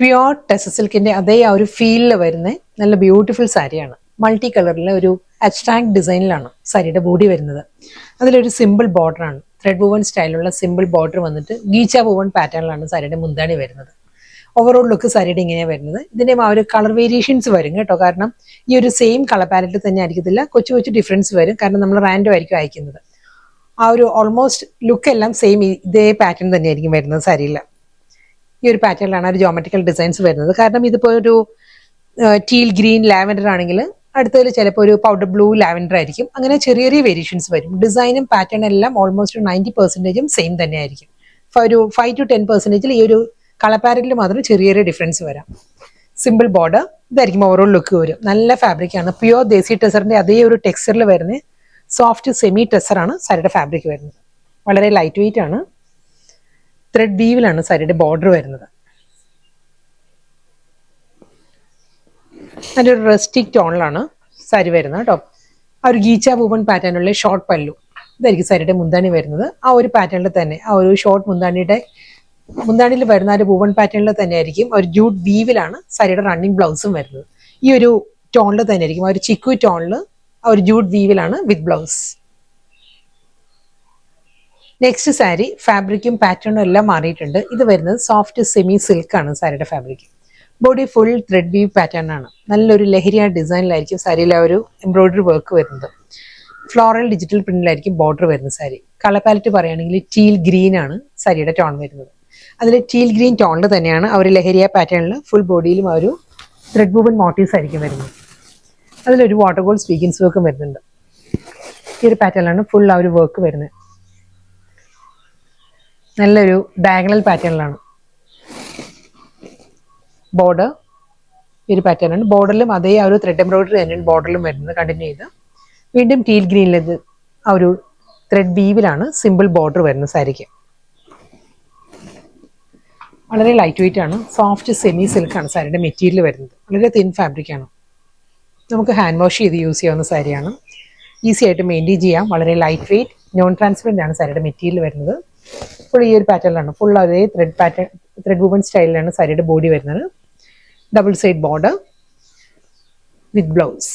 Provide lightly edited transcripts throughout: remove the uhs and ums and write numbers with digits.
Pure ടെസ സിൽക്കിന്റെ അതേ ആ ഒരു ഫീലിൽ വരുന്ന നല്ല ബ്യൂട്ടിഫുൾ സാരിയാണ്. മൾട്ടി കളറിലെ ഒരു അബ്സ്ട്രാക്ട് ഡിസൈനിലാണ് സാരിയുടെ ബോഡി വരുന്നത്. അതിലൊരു സിമ്പിൾ ബോർഡറാണ്, ത്രെഡ് വുവൺ സ്റ്റൈലുള്ള സിമ്പിൾ ബോർഡർ വന്നിട്ട് ഗീച്ച വുവൺ പാറ്റേണിലാണ് സാരിയുടെ മുന്താണി വരുന്നത്. ഓവറോൾ ലുക്ക് സാരിയുടെ ഇങ്ങനെയാണ് വരുന്നത്. ഇതിന്റെ ആ ഒരു കളർ വേരിയേഷൻസ് വരും കേട്ടോ, കാരണം ഈ ഒരു സെയിം കളർ പാലറ്റിൽ തന്നെ ആയിരിക്കത്തില്ല, കൊച്ചു കൊച്ചു ഡിഫറൻസ് വരും, കാരണം നമ്മൾ റാൻഡം ആയിരിക്കും അയക്കുന്നത്. ആ ഒരു ഓൾമോസ്റ്റ് ലുക്ക് എല്ലാം സെയിം ഇതേ പാറ്റേൺ തന്നെയായിരിക്കും വരുന്നത് സാരിയിൽ. ഈ ഒരു പാറ്റേണിലാണ് ഒരു ജോമെട്രിക്കൽ ഡിസൈൻസ് വരുന്നത്. കാരണം ഇതിപ്പോൾ ഒരു ടീൽ ഗ്രീൻ ലാവൻഡർ ആണെങ്കിൽ അടുത്തതിൽ ചിലപ്പോൾ ഒരു പൗഡർ ബ്ലൂ ലാവൻഡർ ആയിരിക്കും. അങ്ങനെ ചെറിയ ചെറിയ വേരിയേഷൻസ് വരും. ഡിസൈനും പാറ്റേൺ എല്ലാം ഓൾമോസ്റ്റ് 90% സെയിം തന്നെ ആയിരിക്കും. ഒരു 5 to 10% ഈ ഒരു കളർ പാലറ്റിൽ മാത്രം ചെറിയ ചെറിയ ഡിഫറൻസ് വരാം. സിമ്പിൾ ബോർഡർ ഇതായിരിക്കും ഓവറോൾ ലുക്ക് വരും. നല്ല ഫാബ്രിക്കാണ്, പ്യുവർ ദേസി ടെസറിന്റെ അതേ ഒരു ടെക്സ്ചറിൽ വരുന്ന സോഫ്റ്റ് സെമി ടെസറാണ് സാരിയുടെ ഫാബ്രിക് വരുന്നത്. വളരെ ലൈറ്റ് വെയിറ്റ് ആണ്. ത്രെഡ് വീവിലാണ് സാരിയുടെ ബോർഡർ വരുന്നത്. അതിൻ്റെ ഒരു റസ്റ്റിക് ടോണിലാണ് സാരി വരുന്നത് കേട്ടോ. ആ ഒരു ഗീച്ച വുവൺ പാറ്റേണിലുള്ള ഷോർട്ട് പല്ലു ഇതായിരിക്കും സാരിയുടെ മുന്താണി വരുന്നത്. ആ ഒരു പാറ്റേണിൽ തന്നെ ആ ഒരു ഷോർട്ട് മുന്താണിയിൽ വരുന്ന ഒരു വുവൺ പാറ്റേണിൽ തന്നെ ആയിരിക്കും. ഒരു ജൂട്ട് വീവിലാണ് സാരിയുടെ റണ്ണിങ് ബ്ലൗസും വരുന്നത്. ഈ ഒരു ടോണിൽ തന്നെ ആയിരിക്കും, ആ ഒരു ചിക്കു ടോണിൽ ആ ഒരു ജൂട്ട് വീവിലാണ് വിത്ത് ബ്ലൗസ്. നെക്സ്റ്റ് സാരി ഫാബ്രിക്കും പാറ്റേണും എല്ലാം മാറിയിട്ടുണ്ട്. ഇത് വരുന്നത് സോഫ്റ്റ് സെമി സിൽക്ക് ആണ് സാരിയുടെ fabric. Body full thread we've pattern ആണ്. നല്ലൊരു ലഹരിയ ഡിസൈനിലായിരിക്കും സാരിയിലെ ഒരു എംബ്രോയിഡറി വർക്ക് വരുന്നത്. ഫ്ലോറൽ ഡിജിറ്റൽ പ്രിന്റിലായിരിക്കും ബോർഡർ വരുന്നത്. സാരി കളർ പാലറ്റ് പറയുകയാണെങ്കിൽ ടീൽ ഗ്രീൻ ആണ് സാരിയുടെ ടോൺ വരുന്നത്. അതിൽ ടീൽ ഗ്രീൻ ടോണിൽ തന്നെയാണ് ആ ഒരു ലഹരിയ പാറ്റേണിൽ ഫുൾ ബോഡിയിലും ആ ഒരു ത്രെഡ് വുവൺ മോട്ടീവ്സ് ആയിരിക്കും വരുന്നത്. അതിലൊരു വാട്ടർ ഗോൾഡ് സ്വീഗൻസ് വർക്കും വരുന്നുണ്ട്. ഈ ഒരു പാറ്റേണിലാണ് ഫുൾ ആ ഒരു വർക്ക് വരുന്നത്. നല്ലൊരു ഡയഗണൽ പാറ്റേണിലാണ് ബോർഡർ. ഈ ഒരു പാറ്റേണാണ്. ബോർഡറിലും അതേ ആ ഒരു ത്രെഡ് എംബ്രോയിഡറി തന്നെയാണ് ബോർഡറിലും വരുന്നത്. കണ്ടിന്യൂ ചെയ്ത് വീണ്ടും ടീൽ ഗ്രീനിലേക്ക് ആ ഒരു ത്രെഡ് വീവിലാണ് സിമ്പിൾ ബോർഡർ വരുന്നത് സാരിക്ക്. വളരെ ലൈറ്റ് വെയിറ്റ് ആണ്. സോഫ്റ്റ് സെമി സിൽക്കാണ് സാരിയുടെ മെറ്റീരിയൽ വരുന്നത്. വളരെ തിൻ ഫാബ്രിക് ആണ്. നമുക്ക് ഹാൻഡ് വാഷ് ചെയ്ത് യൂസ് ചെയ്യാവുന്ന സാരിയാണ്. ഈസി ആയിട്ട് മെയിൻറ്റെയിൻ ചെയ്യാം. വളരെ ലൈറ്റ് വെയിറ്റ് നോൺ ട്രാൻസ്പെറൻ്റ് ആണ് സാരിയുടെ മെറ്റീരിയൽ വരുന്നത്. ഫുൾ ഈ ഒരു പാറ്റേണിലാണ്, ഫുൾ അതേ ത്രെഡ് വുവൺ സ്റ്റൈലിലാണ് സാരിയുടെ ബോഡി വരുന്നത്. ഡബിൾ സൈഡ് ബോർഡർ വിത്ത് ബ്ലൗസ്.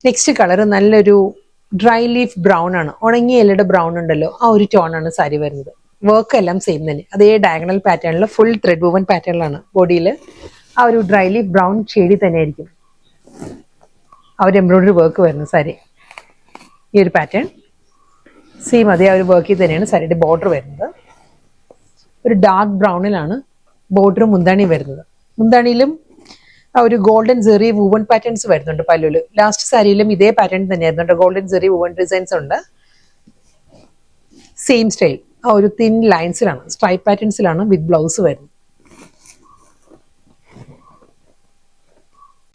നെക്സ്റ്റ് കളർ നല്ലൊരു ഡ്രൈ ലീഫ് ബ്രൗൺ ആണ്. ഉണങ്ങിയ ഇലയുടെ ബ്രൗൺ ഉണ്ടല്ലോ, ആ ഒരു ടോണാണ് സാരി വരുന്നത്. വർക്ക് എല്ലാം സെയിം തന്നെ, അതേ ഡയഗണൽ പാറ്റേണിൽ ഫുൾ ത്രെഡ് വുവൺ പാറ്റേണിലാണ് ബോഡിയിൽ ആ ഒരു ഡ്രൈ ലീഫ് ബ്രൗൺ ഷെയ്ഡിൽ തന്നെ ആയിരിക്കും ആ ഒരു എംബ്രോയിഡറി വർക്ക് വരുന്നത്. സാരി ഈ ഒരു പാറ്റേൺ സെയിം അതേ ആ ഒരു വർക്കിൽ തന്നെയാണ് സാരിയുടെ ബോർഡർ വരുന്നത്. ഒരു ഡാർക്ക് ബ്രൗണിലാണ് ബോർഡറും മുന്താണി വരുന്നത്. മുന്താണിയിലും ആ ഒരു ഗോൾഡൻ സെറി വുവൺ പാറ്റേൺസ് വരുന്നുണ്ട് പല്ലുവിൽ. ലാസ്റ്റ് സാരിയിലും ഇതേ പാറ്റേൺ തന്നെയായിരുന്നു. ഗോൾഡൻ സെറി വുവൺ ഡിസൈൻസ് ഉണ്ട്. സെയിം സ്റ്റൈൽ ആ ഒരു തിൻ ലൈൻസിലാണ്, സ്ട്രൈപ്പ് പാറ്റേൺസിലാണ് വിത്ത് ബ്ലൗസ് വരുന്നത്.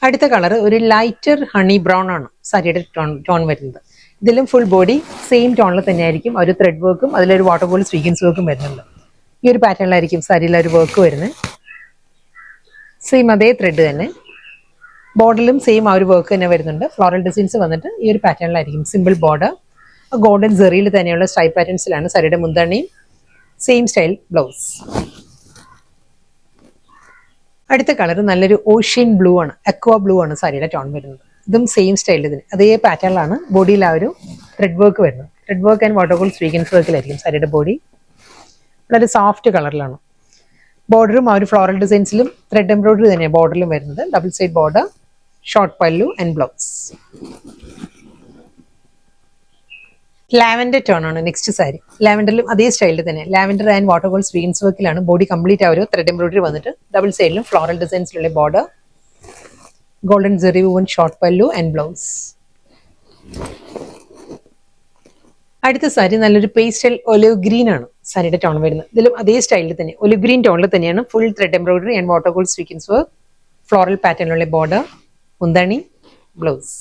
അടുത്ത കളർ ഒരു ലൈറ്റർ ഹണി ബ്രൗൺ ആണ് സാരിയുടെ ടോൺ വരുന്നത്. ഇതിലും ഫുൾ ബോഡി സെയിം ടോണിൽ തന്നെ ആയിരിക്കും. ഒരു ത്രെഡ് വർക്കും അതിലൊരു വാട്ടർ ഗോൾഡ് സ്വീഗൻസ് വർക്കും വരുന്നുണ്ട്. ഈ ഒരു പാറ്റേണിലായിരിക്കും സാരിയിൽ ഒരു വർക്ക് വരുന്നത്. സെയിം അതേ ത്രെഡ് തന്നെ. ബോർഡറിലും സെയിം ആ ഒരു വർക്ക് തന്നെ വരുന്നുണ്ട്. ഫ്ലോറൽ ഡിസൈൻസ് വന്നിട്ട് ഈ ഒരു പാറ്റേണിലായിരിക്കും. സിമ്പിൾ ബോർഡർ ഗോൾഡൻ സെറിയിൽ തന്നെയുള്ള സ്ട്രൈപ്പ് പാറ്റേൺസിലാണ് സാരിയുടെ മുന്താണിയും. Same style blouse. അടുത്ത കളർ നല്ലൊരു ഓഷ്യൻ ബ്ലൂ ആണ്, അക്വാ ബ്ലൂ ആണ് സാരിയുടെ ടോൺ വരുന്നത്. ഇതും സെയിം സ്റ്റൈലിൽ ഇതിന് അതേ പാറ്റേണിലാണ് ബോഡിയിൽ ആ ഒരു ത്രെഡ് വർക്ക് വരുന്നത്. Thread work and water gold sequins വർക്കിലായിരിക്കും സാരിയുടെ ബോഡി. വളരെ സോഫ്റ്റ് കളറിലാണ്. ബോർഡറും ആ ഒരു ഫ്ലോറൽ ഡിസൈൻസിലും ത്രെഡ് എംബ്രോയിഡറി തന്നെയാണ് ബോർഡറിലും വരുന്നത്. Double side border, short pallu and blouse. Lavender tone ആണ് നെക്സ്റ്റ് സാരി. ലാവൻഡറിലും അതേ സ്റ്റൈലിൽ തന്നെ lavender and water gold sequins വർക്കിലാണ് ബോഡി കംപ്ലീറ്റ് ആ ഒരു ത്രെഡ് എംബ്രോയിഡറി വന്നിട്ട് ഡബിൾ സൈഡിലും ഫ്ലോറൽ ഡിസൈൻസിലുള്ള border, golden zari woven short pallu and blouse. അടുത്ത സാരി നല്ലൊരു പേസ്റ്റൽ ഒലിവ് ഗ്രീൻ ആണ് സാരിയുടെ ടോൺ വരുന്നത്. ഇതിലും അതേ സ്റ്റൈലിൽ തന്നെ ഒലിവ് ഗ്രീൻ ടോണിൽ തന്നെയാണ് full thread embroidery and water gold sequins work, floral പാറ്റേണിലുള്ള ബോർഡർ, മുന്താണി, ബ്ലൗസ്.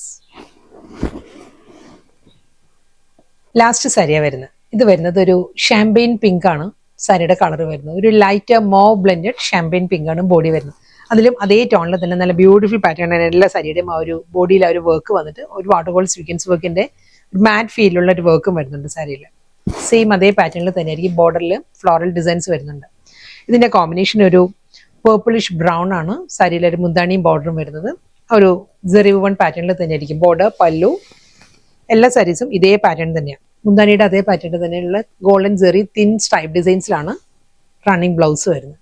ലാസ്റ്റ് സാരിയാണ് വരുന്നത്. ഇത് വരുന്നത് ഒരു ഷാമ്പെയിൻ പിങ്ക് ആണ് സാരിയുടെ കളർ വരുന്നത്. ഒരു light mauve blended champagne pink ആണ് ബോഡി വരുന്നത്. അതിലും അതേ ടോണിൽ തന്നെ നല്ല ബ്യൂട്ടിഫുൾ പാറ്റേൺ ആണ് എല്ലാ സാരിയുടെയും. ആ ഒരു ബോഡിയിൽ ആ ഒരു വർക്ക് വന്നിട്ട് ഒരു വാട്ടർ ഗോൾഡ് സ്വീഗൻസ് വർക്കിന്റെ മാറ്റ് ഫീലുള്ള ഒരു വർക്കും വരുന്നുണ്ട് സാരിയിൽ. സെയിം അതേ പാറ്റേണിൽ തന്നെയായിരിക്കും ബോർഡറിൽ ഫ്ലോറൽ ഡിസൈൻസ് വരുന്നുണ്ട്. ഇതിന്റെ കോമ്പിനേഷൻ ഒരു പേർപ്പിളിഷ് ബ്രൗൺ ആണ്. സാരിയിൽ ഒരു മുന്താണിയും ബോർഡറും വരുന്നത് ഒരു സെറി വൺ പാറ്റേണിൽ തന്നെയായിരിക്കും. ബോർഡർ, പല്ലു, എല്ലാ സാരീസും ഇതേ പാറ്റേൺ തന്നെയാണ്. മുന്താണിയുടെ അതേ പാറ്റേൺ തന്നെയുള്ള ഗോൾഡൻ സെറി തിൻ സ്ട്രൈപ്പ് ഡിസൈൻസിലാണ് റണ്ണിങ് ബ്ലൗസ് വരുന്നത്.